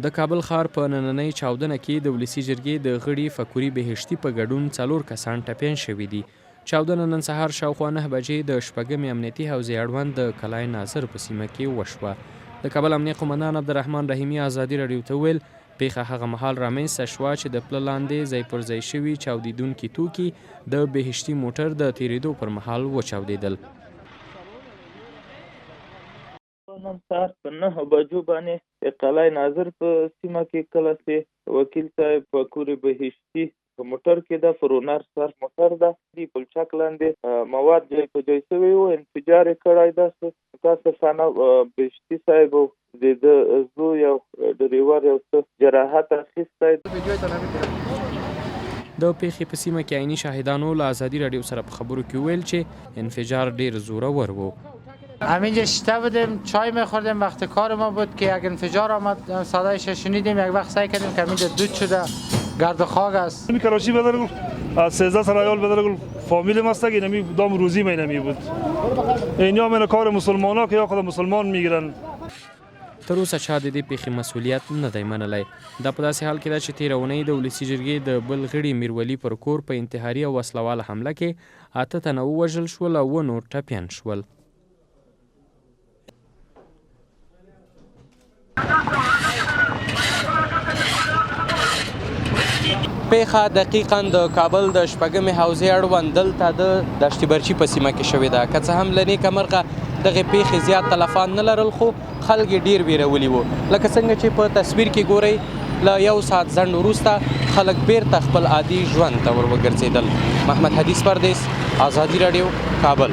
د کابل ښار په نننۍ چاودنه کې د ولسي جرګې د غړي فکوري بهشتي په ګډون 4 کسان ټپیان شوي دي. چاودنه نن سهار شاوخوا 9 بجې د شپږمې امنیتي حوزې اړوند د کلای ناظر په سیمه کې وشوه. د کابل امنیه قومندان عبدالرحمن رحیمي ازادي راډیو ته وویل پیښه هغه مهال رامنځته شوه چې د پله لاندې ځای پر ځای شوي چاودېدونکي توکي د بهشتي موټر د تېرېدو پر مهال وچاودېدل. نن سهار په 9 بجو باندې کلای ناظر په سیمه کې کله چې وکیل صاحب فکوري بهشتي په موټر کې د فرونر سر موټر ده دی پلچک لاندې مواد ځای په ځای شوي وو، انفجار یې کړی ده. کسانه بهشتي صاحب د زوی او ډریور یو څه جراحت اخیستی. د پیښې په سیمه کې عیني شاهدانو له ازادي راډیو سره په خبرو کې وویل چې انفجار ډیر زورور و. همینجا شیشته بودیم چای میخوردیم، وقت کار ما بود که یک انفجار آمد، صدایش شنیدیم، یک وقت سعی کردیم که همینجا دود شده گرد و خاک است. می کراچی بدرگل از 13 سرایال بدرگل فامیل ماست که نمی دام روزی می نمی بود. اینیا من کار مسلمانا که یا خود مسلمان میگیرن. تر اوسه چا د دې پیښې مسؤلیت نه دی منلی. دا په داسې حال کې ده چې تېره اونۍ د ولسي جرګې د بل غړي میرولي پر کور په انتحاري او وسلواله حمله کې 8 تنه ووژل شول او 9 نور ټپیان شول. پیښه دقیقاً د کابل د شپږمې حوزې اړوند دلته د دشت برچي په سیمه کې شوې ده. که څه هم له نیکه مرغه دغې پیښې زیات تلفان نه لرل، خو خلک یې ډېر ویرولي وو. لکه څنګه چې په تصویر کې ګورئ، له 1 ساعت ځنډ وروسته خلک بیرته خپل عادي ژوند ته ور وګرځېدل. محمد حدیث پردیس، ازادي راډیو، کابل.